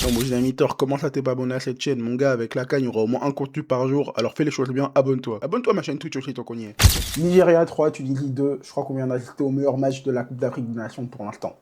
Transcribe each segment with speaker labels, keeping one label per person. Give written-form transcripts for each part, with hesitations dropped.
Speaker 1: Non, mon géniteur, comment ça t'es pas abonné à cette chaîne? Mon gars, avec la canne, il y aura au moins un contenu par jour. Alors fais les choses bien, abonne-toi. Abonne-toi à ma chaîne Twitch aussi, tant qu'on y est. Nigeria 3, Tunisie 2. Je crois qu'on vient d'assister au meilleur match de la Coupe d'Afrique des Nations pour l'instant.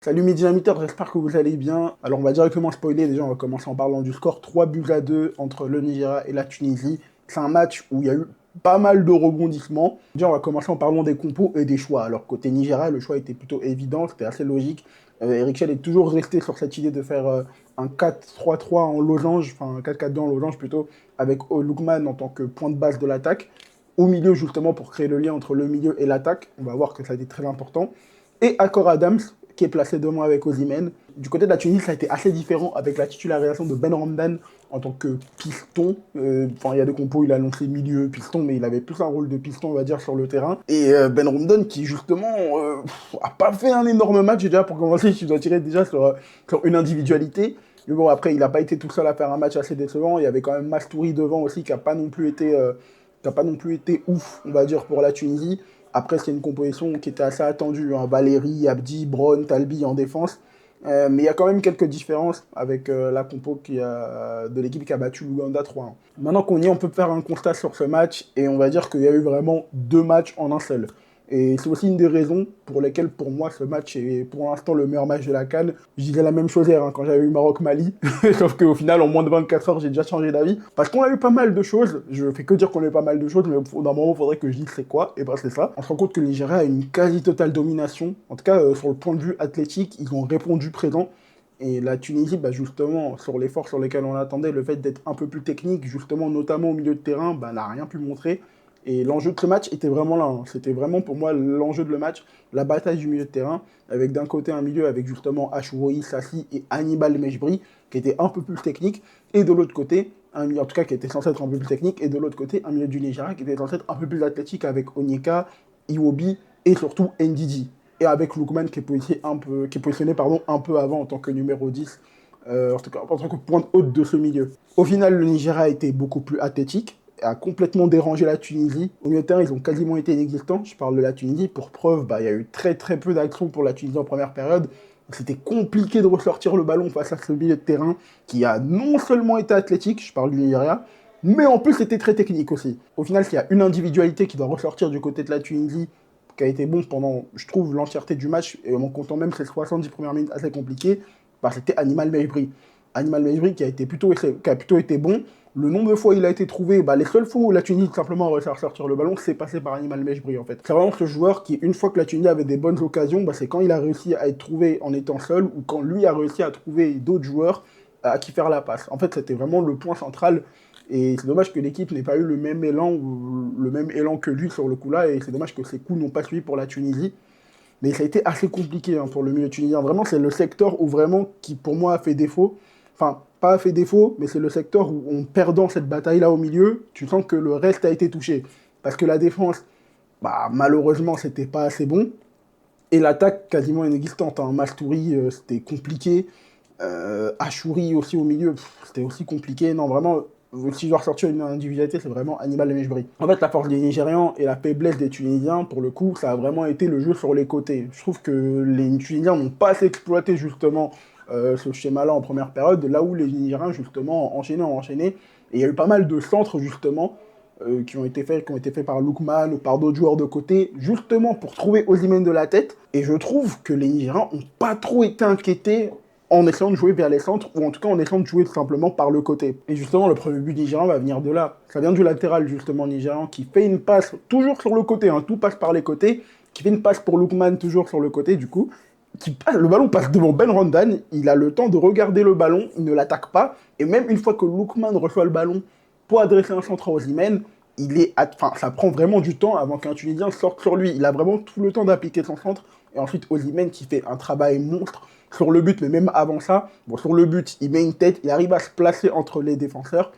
Speaker 1: Salut mes dynamiteurs, j'espère que vous allez bien. Alors on va directement spoiler, déjà on va commencer en parlant du score. 3-2 entre le Nigeria et la Tunisie. C'est un match où il y a eu pas mal de rebondissements. Déjà on va commencer en parlant des compos et des choix. Alors côté Nigeria, le choix était plutôt évident, c'était assez logique. Eric Chell est toujours resté sur cette idée de faire un 4-3-3 en losange, enfin un 4-4-2 en losange plutôt, avec Lookman en tant que point de base de l'attaque. Au milieu justement pour créer le lien entre le milieu et l'attaque. On va voir que ça a été très important. Et Akor Adams, qui est placé devant avec Osimhen. Du côté de la Tunisie, ça a été assez différent avec la titularisation de Ben Ramdan en tant que piston. Enfin, il y a des compos, il a annoncé milieu piston, mais il avait plus un rôle de piston, on va dire, sur le terrain. Et Ben Ramdan, qui justement a pas fait un énorme match, déjà pour commencer, je dois tirer déjà sur une individualité. Mais bon, après, il n'a pas été tout seul à faire un match assez décevant. Il y avait quand même Mastouri devant aussi, qui n'a pas non plus été ouf, on va dire, pour la Tunisie. Après, c'est une composition qui était assez attendue. Hein. Valérie, Abdi, Bron, Talbi en défense. Mais il y a quand même quelques différences avec la compo de l'équipe qui a battu l'Ouganda 3-1. Maintenant qu'on y est, on peut faire un constat sur ce match. Et on va dire qu'il y a eu vraiment deux matchs en un seul. Et c'est aussi une des raisons pour lesquelles, pour moi, ce match est pour l'instant le meilleur match de la CAN. Je disais la même chose hier quand j'avais eu Maroc-Mali, sauf qu'au final, en moins de 24 heures, j'ai déjà changé d'avis. Parce qu'on a eu pas mal de choses, je fais que dire qu'on a eu pas mal de choses, mais d'un moment, il faudrait que je dise c'est quoi, et ben c'est ça. On se rend compte que le Nigeria a une quasi-totale domination. En tout cas, sur le point de vue athlétique, ils ont répondu présent. Et la Tunisie, bah justement, sur l'effort sur lesquels on attendait, le fait d'être un peu plus technique, justement, notamment au milieu de terrain, bah, n'a rien pu montrer. Et l'enjeu de ce match était vraiment là. Hein. C'était vraiment pour moi l'enjeu de le match, la bataille du milieu de terrain, avec d'un côté un milieu avec justement Ashwoyi, Sassi et Hannibal Mejbri, qui était un peu plus technique, et de l'autre côté, un milieu en tout cas qui était censé être un peu plus technique, et de l'autre côté, un milieu du Nigeria qui était censé être un peu plus athlétique avec Onyeka, Iwobi et surtout Ndidi. Et avec Lookman qui est positionné un peu avant en tant que numéro 10, en tout cas en tant que pointe haute de ce milieu. Au final, le Nigeria a été beaucoup plus athlétique, a complètement dérangé la Tunisie. Au milieu de terrain, ils ont quasiment été inexistants. Je parle de la Tunisie. Pour preuve, il y a eu très très peu d'actions pour la Tunisie en première période. C'était compliqué de ressortir le ballon face à ce milieu de terrain qui a non seulement été athlétique, je parle du Nigeria, mais en plus c'était très technique aussi. Au final, s'il y a une individualité qui doit ressortir du côté de la Tunisie, qui a été bon pendant, je trouve, l'entièreté du match, et en comptant même ces 70 premières minutes assez compliquées, c'était Animal Mejbri. Animal Mejbri qui a plutôt été bon. Le nombre de fois où il a été trouvé, les seules fois où la Tunisie simplement a réussi à ressortir le ballon, c'est passé par Animal Mejbri en fait. C'est vraiment ce joueur qui, une fois que la Tunisie avait des bonnes occasions, c'est quand il a réussi à être trouvé en étant seul ou quand lui a réussi à trouver d'autres joueurs à qui faire la passe. En fait, c'était vraiment le point central. Et c'est dommage que l'équipe n'ait pas eu le même élan que lui sur le coup-là. Et c'est dommage que ses coups n'ont pas suivi pour la Tunisie. Mais ça a été assez compliqué pour le milieu tunisien. Vraiment, c'est le secteur où vraiment, qui pour moi a fait défaut. Enfin, pas a fait défaut, mais c'est le secteur où, en perdant cette bataille-là au milieu, tu sens que le reste a été touché. Parce que la défense, malheureusement, c'était pas assez bon. Et l'attaque, quasiment inexistante. Hein. Mastouri, c'était compliqué. Achouri aussi au milieu, c'était aussi compliqué. Non, vraiment, si je dois ressortir une individualité, c'est vraiment Hannibal Mejbri. En fait, la force des Nigérians et la faiblesse des Tunisiens, pour le coup, ça a vraiment été le jeu sur les côtés. Je trouve que les Tunisiens n'ont pas assez exploité justement ce schéma-là en première période, là où les Nigériens, justement, ont enchaîné. Et il y a eu pas mal de centres, justement, qui ont été faits par Lookman ou par d'autres joueurs de côté, justement pour trouver Osimhen de la tête. Et je trouve que les Nigérians n'ont pas trop été inquiétés en essayant de jouer vers les centres, ou en tout cas en essayant de jouer tout simplement par le côté. Et justement, le premier but nigérian va venir de là. Ça vient du latéral, justement, nigérian, qui fait une passe, toujours sur le côté, hein, tout passe par les côtés, qui fait une passe pour Lookman, toujours sur le côté, du coup, le ballon passe devant Ben Randan, il a le temps de regarder le ballon, il ne l'attaque pas, et même une fois que Lookman reçoit le ballon pour adresser un centre à Osimhen, ça prend vraiment du temps avant qu'un Tunisien sorte sur lui. Il a vraiment tout le temps d'appliquer son centre, et ensuite Osimhen qui fait un travail monstre sur le but, mais même avant ça, sur le but, il met une tête, il arrive à se placer entre les défenseurs,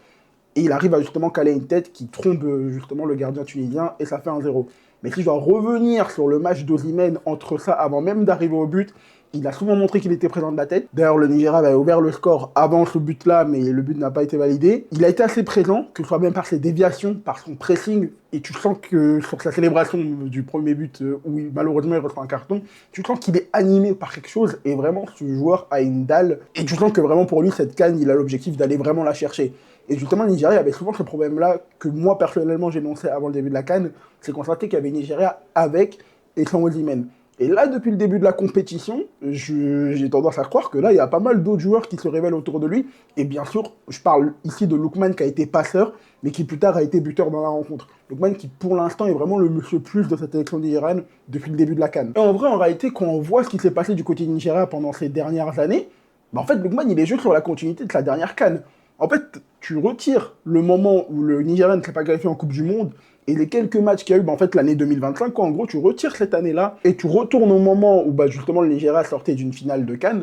Speaker 1: et il arrive à justement caler une tête qui trompe justement le gardien tunisien, et ça fait 1-0. Mais si je dois revenir sur le match d'Osimhen entre ça, avant même d'arriver au but, Il a souvent montré qu'il était présent de la tête. D'ailleurs, le Nigeria avait ouvert le score avant ce but-là, mais le but n'a pas été validé. Il a été assez présent, que ce soit même par ses déviations, par son pressing, et tu sens que sur sa célébration du premier but, où malheureusement il reçoit un carton, tu sens qu'il est animé par quelque chose, et vraiment, ce joueur a une dalle, et tu sens que vraiment pour lui, cette CAN, il a l'objectif d'aller vraiment la chercher. Et justement, le Nigeria avait souvent ce problème-là, que moi, personnellement, j'énonçais avant le début de la CAN, c'est qu'on sentait qu'il y avait Nigeria avec et sans Osimhen. Et là, depuis le début de la compétition, j'ai tendance à croire que là, il y a pas mal d'autres joueurs qui se révèlent autour de lui. Et bien sûr, je parle ici de Lookman qui a été passeur, mais qui plus tard a été buteur dans la rencontre. Lookman qui, pour l'instant, est vraiment le monsieur plus de cette élection nigériane depuis le début de la CAN. Et en vrai, en réalité, quand on voit ce qui s'est passé du côté du Nigeria pendant ces dernières années, bah en fait, Lookman, il est juste sur la continuité de sa dernière CAN. En fait, tu retires le moment où le Nigeria ne s'est pas qualifié en Coupe du Monde, et les quelques matchs qu'il y a eu, bah, en fait, l'année 2025, quoi, en gros, tu retires cette année-là et tu retournes au moment où, bah, justement, le Nigeria sortait d'une finale de CAN.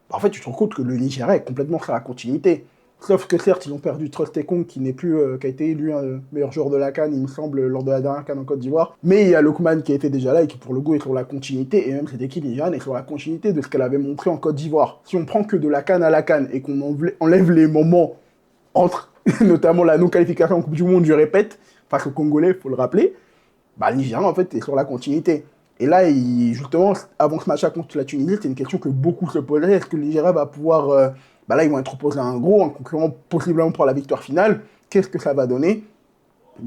Speaker 1: Bah, en fait, tu te rends compte que le Nigeria est complètement sur la continuité. Sauf que certes, ils ont perdu Trostekong, qui n'est plus, qui a été élu meilleur joueur de la CAN, il me semble, lors de la dernière CAN en Côte d'Ivoire. Mais il y a Lookman qui était déjà là et qui, pour le coup, est sur la continuité. Et même cette équipe nigériane est sur la continuité de ce qu'elle avait montré en Côte d'Ivoire. Si on prend que de la CAN à la CAN et qu'on enlève les moments entre, notamment la non-qualification en Coupe du Monde, je répète, face aux Congolais, il faut le rappeler, bah, le Nigeria, en fait, est sur la continuité. Et là, justement, avant ce match contre la Tunisie, c'est une question que beaucoup se posaient. Est-ce que le Nigeria va pouvoir... bah là, ils vont être opposés à un concurrent possiblement pour la victoire finale. Qu'est-ce que ça va donner?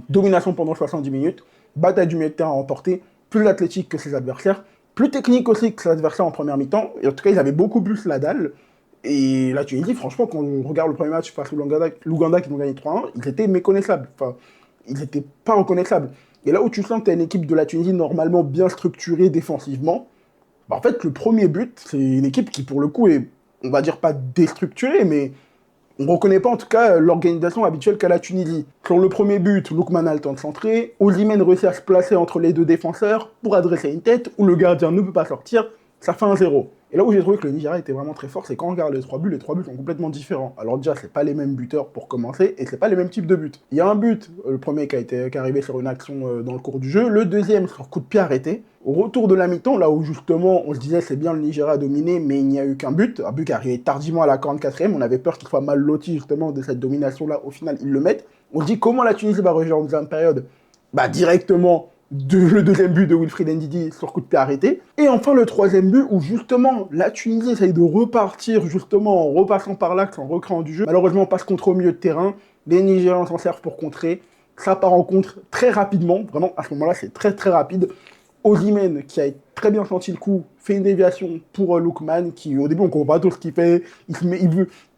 Speaker 1: Domination pendant 70 minutes, bataille du milieu de terrain remportée, plus athlétique que ses adversaires, plus technique aussi que ses adversaires en première mi-temps. Et en tout cas, ils avaient beaucoup plus la dalle. Et la Tunisie, franchement, quand on regarde le premier match face à l'Ouganda qui ont gagné 3-1, ils étaient méconnaissables. Enfin, ils n'étaient pas reconnaissables. Et là où tu sens que tu as une équipe de la Tunisie normalement bien structurée défensivement, bah en fait, le premier but, c'est une équipe qui, pour le coup, est, on va dire, pas déstructurée, mais on ne reconnaît pas en tout cas l'organisation habituelle qu'a la Tunisie. Sur le premier but, Lookman a le temps de centrer, Osimhen réussit à se placer entre les deux défenseurs pour adresser une tête, où le gardien ne peut pas sortir, ça fait 1-0. Et là où j'ai trouvé que le Nigeria était vraiment très fort, c'est quand on regarde les trois buts sont complètement différents. Alors déjà, c'est pas les mêmes buteurs pour commencer, et c'est pas les mêmes types de buts. Il y a un but, le premier qui est arrivé sur une action dans le cours du jeu, le deuxième sur coup de pied arrêté. Au retour de la mi-temps, là où justement on se disait c'est bien le Nigeria dominé, mais il n'y a eu qu'un but qui est arrivé tardivement à la 44e, on avait peur qu'il soit mal loti justement de cette domination-là, au final ils le mettent. On se dit comment la Tunisie va rejoindre en deuxième période? Bah directement le deuxième but de Wilfried Ndidi sur coup de pied arrêté. Et enfin le troisième but où justement la Tunisie essaye de repartir justement en repassant par l'axe, en recréant du jeu. Malheureusement on passe contre au milieu de terrain, les Nigérians s'en servent pour contrer. Ça part en contre très rapidement, vraiment à ce moment-là c'est très très rapide. Osimhen, qui a très bien senti le coup, fait une déviation pour Lookman, qui au début on comprend pas tout ce qu'il fait,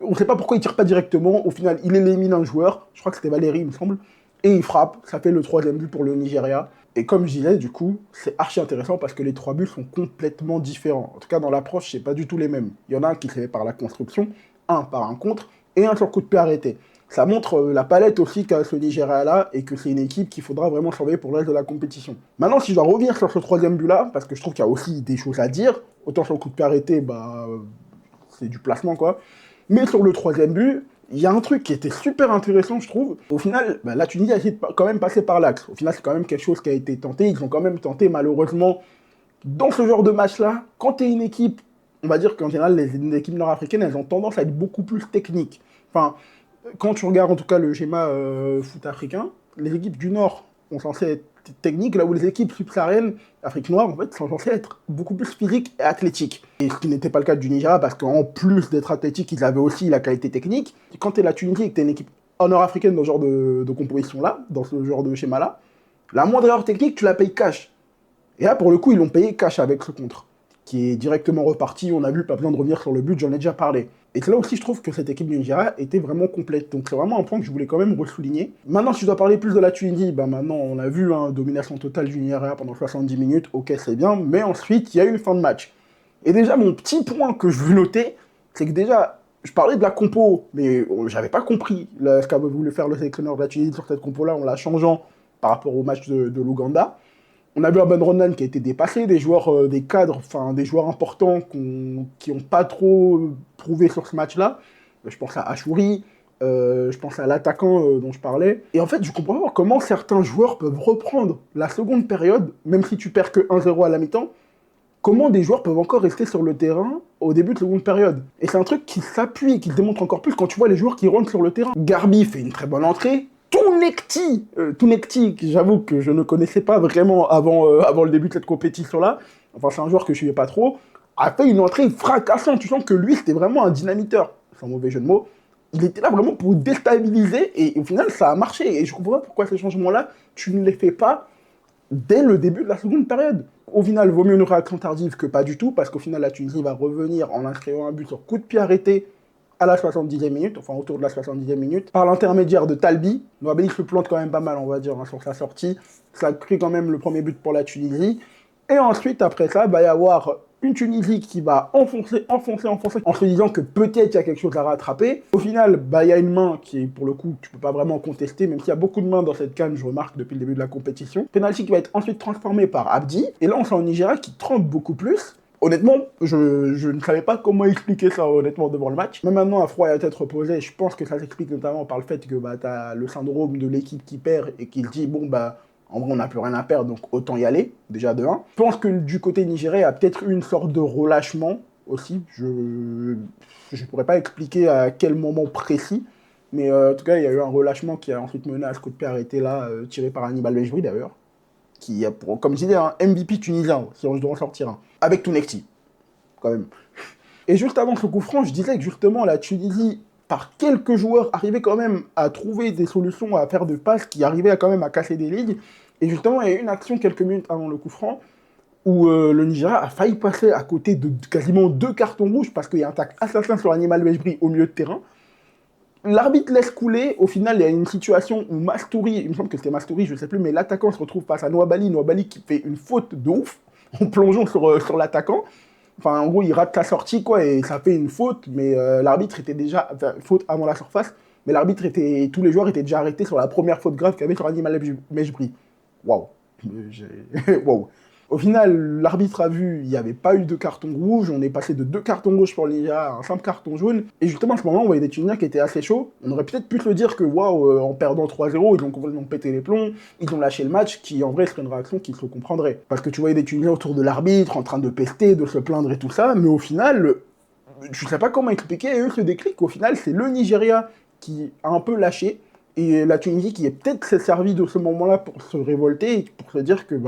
Speaker 1: on sait pas pourquoi il tire pas directement, au final il élimine un joueur, je crois que c'était Valérie il me semble, et il frappe, ça fait le troisième but pour le Nigeria. Et comme je disais, du coup, c'est archi intéressant parce que les trois buts sont complètement différents. En tout cas, dans l'approche, c'est pas du tout les mêmes. Il y en a un qui s'est fait par la construction, un par un contre, et un sur coup de pied arrêté. Ça montre la palette aussi qu'a ce Nigeria-là, et que c'est une équipe qu'il faudra vraiment surveiller pour le reste de la compétition. Maintenant, si je dois revenir sur ce troisième but-là, parce que je trouve qu'il y a aussi des choses à dire, autant sur le coup de pied arrêté, bah, c'est du placement, quoi. Mais sur le troisième but, il y a un truc qui était super intéressant, je trouve. Au final, bah, la Tunisie a essayé de quand même passer par l'axe. Au final, c'est quand même quelque chose qui a été tenté. Ils ont quand même tenté, malheureusement, dans ce genre de match-là, quand tu es une équipe, on va dire qu'en général, les équipes nord-africaines, elles ont tendance à être beaucoup plus techniques. Enfin, quand tu regardes en tout cas le schéma foot africain, les équipes du Nord sont censées être techniques, là où les équipes subsahariennes, Afrique noire, en fait, sont censées être beaucoup plus physiques et athlétiques. Et ce qui n'était pas le cas du Nigeria, parce qu'en plus d'être athlétiques, ils avaient aussi la qualité technique. Et quand tu es la Tunisie et que tu es une équipe nord-africaine dans ce genre de composition-là, dans ce genre de schéma-là, la moindre erreur technique, tu la payes cash. Et là, pour le coup, ils l'ont payé cash avec ce contre, qui est directement reparti. On a vu, pas besoin de revenir sur le but, j'en ai déjà parlé. Et c'est là aussi, je trouve que cette équipe du Nigeria était vraiment complète. Donc c'est vraiment un point que je voulais quand même ressouligner. Maintenant, si je dois parler plus de la Tunisie, bah maintenant, on a vu, domination totale du Nigeria pendant 70 minutes, ok, c'est bien, mais ensuite, il y a eu une fin de match. Et déjà, mon petit point que je veux noter, c'est que déjà, je parlais de la compo, mais j'avais pas compris ce qu'avait voulu faire le sélectionneur de la Tunisie sur cette compo-là, en la changeant par rapport au match de l'Ouganda. On a vu un Ben Ronan qui a été dépassé, des joueurs, des cadres, enfin des joueurs importants qui n'ont pas trop prouvé sur ce match-là. Je pense à Achouri, je pense à l'attaquant dont je parlais. Et en fait, je comprends pas comment certains joueurs peuvent reprendre la seconde période, même si tu perds que 1-0 à la mi-temps, comment des joueurs peuvent encore rester sur le terrain au début de seconde période. Et c'est un truc qui s'appuie et qui se démontre encore plus quand tu vois les joueurs qui rentrent sur le terrain. Garbi fait une très bonne entrée. Tounekti, j'avoue que je ne connaissais pas vraiment avant le début de cette compétition-là, enfin c'est un joueur que je ne suivais pas trop, a fait une entrée fracassante. Tu sens que lui, c'était vraiment un dynamiteur, sans mauvais jeu de mots. Il était là vraiment pour déstabiliser, et au final, ça a marché. Et je ne comprends pas pourquoi ces changements-là, tu ne les fais pas dès le début de la seconde période. Au final, vaut mieux une réaction tardive que pas du tout, parce qu'au final, la Tunisie va revenir en inscrivant un but sur coup de pied arrêté à la 70e minute, enfin autour de la 70e minute, par l'intermédiaire de Talbi. Noabelli se plante quand même pas mal, on va dire, hein, sur sa sortie. Ça crée quand même le premier but pour la Tunisie. Et ensuite, après ça, il va y avoir une Tunisie qui va enfoncer, en se disant que peut-être il y a quelque chose à rattraper. Au final, il y a une main qui est, pour le coup, tu peux pas vraiment contester, même s'il y a beaucoup de mains dans cette canne, je remarque, depuis le début de la compétition. Penalty qui va être ensuite transformé par Abdi. Et là, on sent un Nigeria qui tremble beaucoup plus. Honnêtement, je ne savais pas comment expliquer ça, honnêtement, devant le match. Mais maintenant, à froid et à tête reposée, je pense que ça s'explique notamment par le fait que tu as le syndrome de l'équipe qui perd et qui se dit, bon, en vrai, on n'a plus rien à perdre, donc autant y aller, déjà de 1. Je pense que du côté nigérien, il y a peut-être eu une sorte de relâchement aussi. Je ne pourrais pas expliquer à quel moment précis, mais en tout cas, il y a eu un relâchement qui a ensuite mené à ce coup de pied arrêté là, tiré par Hannibal Mejbri d'ailleurs, qui a, comme je disais, un MVP tunisien, si on doit en sortir un, avec Tounekti, quand même. Et juste avant ce coup franc, je disais que justement, la Tunisie, par quelques joueurs, arrivait quand même à trouver des solutions, à faire des passes qui arrivaient quand même à casser des ligues. Et justement, il y a eu une action quelques minutes avant le coup franc, où le Nigeria a failli passer à côté de quasiment 2 cartons rouges, parce qu'il y a un tacle assassin sur Hannibal Mejbri au milieu de terrain. L'arbitre laisse couler. Au final, il y a une situation où Mastouri, il me semble que c'était Mastouri, je ne sais plus, mais l'attaquant se retrouve face à Noabali qui fait une faute de ouf, en plongeant sur l'attaquant. Enfin, en gros, il rate sa sortie, quoi, et ça fait une faute, mais l'arbitre était déjà... Enfin, faute avant la surface, mais l'arbitre était... Tous les joueurs étaient déjà arrêtés sur la première faute grave qu'il y avait sur Hannibal Mejbri. Waouh. Waouh. Au final, l'arbitre a vu, il n'y avait pas eu de carton rouge, on est passé de 2 cartons rouges pour le Nigeria à un simple carton jaune, et justement à ce moment, on voyait des Tunisiens qui étaient assez chauds. On aurait peut-être pu se dire que, waouh, en perdant 3-0, ils ont complètement pété les plombs, ils ont lâché le match, qui en vrai serait une réaction qui se comprendrait. Parce que tu voyais des Tunisiens autour de l'arbitre, en train de pester, de se plaindre et tout ça, mais au final, je ne sais pas comment expliquer eux ce déclic. Au final, c'est le Nigeria qui a un peu lâché, et la Tunisie qui est peut-être s'est servi de ce moment-là pour se révolter, et pour se dire que,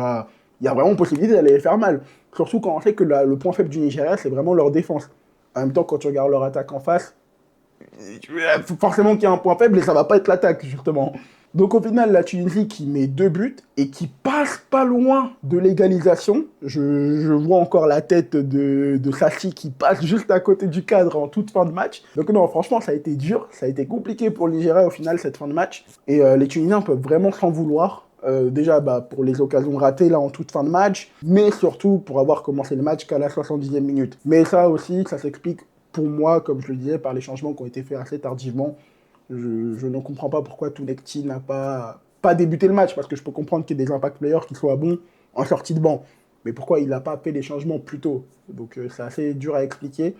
Speaker 1: il y a vraiment possibilité d'aller les faire mal. Surtout quand on sait que le point faible du Nigeria, c'est vraiment leur défense. En même temps, quand tu regardes leur attaque en face, forcément qu'il y a un point faible et ça va pas être l'attaque, justement. Donc au final, la Tunisie qui met 2 buts et qui passe pas loin de l'égalisation. Je vois encore la tête de Sassi qui passe juste à côté du cadre en toute fin de match. Donc non, franchement, ça a été dur, ça a été compliqué pour le Nigeria au final, cette fin de match. Et les Tunisiens peuvent vraiment s'en vouloir. Déjà pour les occasions ratées là en toute fin de match, mais surtout pour avoir commencé le match qu'à la 70e minute. Mais ça aussi, ça s'explique pour moi, comme je le disais, par les changements qui ont été faits assez tardivement. Je ne comprends pas pourquoi Tounekti n'a pas débuté le match, parce que je peux comprendre qu'il y ait des impact players qui soient bons en sortie de banc. Mais pourquoi il n'a pas fait les changements plus tôt? Donc c'est assez dur à expliquer.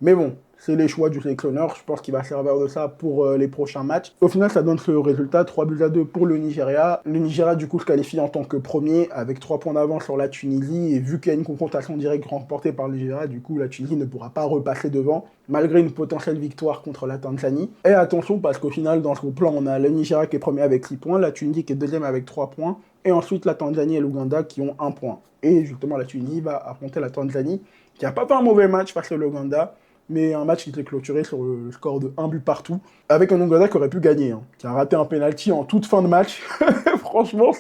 Speaker 1: Mais bon, c'est les choix du sélectionneur, je pense qu'il va servir de ça pour les prochains matchs. Au final, ça donne ce résultat, 3-2 pour le Nigeria. Le Nigeria, du coup, se qualifie en tant que premier, avec 3 points d'avance sur la Tunisie, et vu qu'il y a une confrontation directe remportée par le Nigeria, du coup, la Tunisie ne pourra pas repasser devant, malgré une potentielle victoire contre la Tanzanie. Et attention, parce qu'au final, dans ce plan, on a le Nigeria qui est premier avec 6 points, la Tunisie qui est deuxième avec 3 points, et ensuite la Tanzanie et l'Ouganda qui ont 1 point. Et justement, la Tunisie va affronter la Tanzanie, qui n'a pas fait un mauvais match face à l'Ouganda, mais un match qui s'est clôturé sur le score de 1 but partout, avec un Ouganda qui aurait pu gagner, qui a raté un penalty en toute fin de match. Franchement,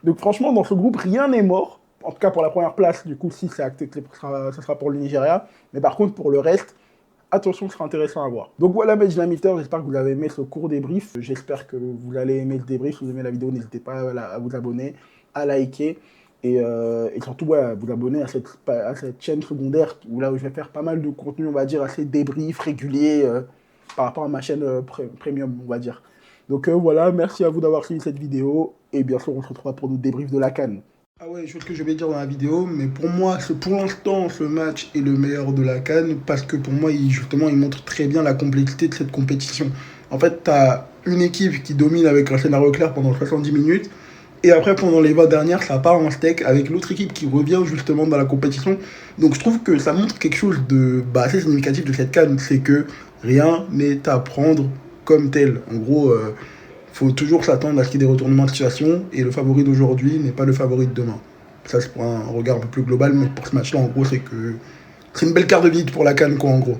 Speaker 1: donc franchement, dans ce groupe, rien n'est mort. En tout cas, pour la première place, du coup, si c'est acté, ce sera pour le Nigeria. Mais par contre, pour le reste, attention, ce sera intéressant à voir. Donc voilà mes dynamiteurs, j'espère que vous avez aimé ce court débrief. J'espère que vous allez aimer le débrief. Si vous aimez la vidéo, n'hésitez pas à vous abonner, à liker. Et surtout, vous abonner à cette chaîne secondaire où là où je vais faire pas mal de contenu, on va dire, assez débrief, régulier par rapport à ma chaîne premium, on va dire. Donc voilà, merci à vous d'avoir suivi cette vidéo. Et bien sûr, on se retrouvera pour d'autres débriefs de la CAN. Ah ouais, chose que je vais dire dans la vidéo, mais pour moi, pour l'instant, ce match est le meilleur de la CAN parce que pour moi, justement, il montre très bien la complexité de cette compétition. En fait, tu as une équipe qui domine avec un scénario clair pendant 70 minutes. Et après, pendant les 20 dernières, ça part en steak avec l'autre équipe qui revient justement dans la compétition. Donc je trouve que ça montre quelque chose de assez significatif de cette CAN, c'est que rien n'est à prendre comme tel. En gros, faut toujours s'attendre à ce qu'il y ait des retournements de situation, et le favori d'aujourd'hui n'est pas le favori de demain. Ça, c'est pour un regard un peu plus global, mais pour ce match-là, en gros, c'est une belle carte de visite pour la CAN, quoi, en gros.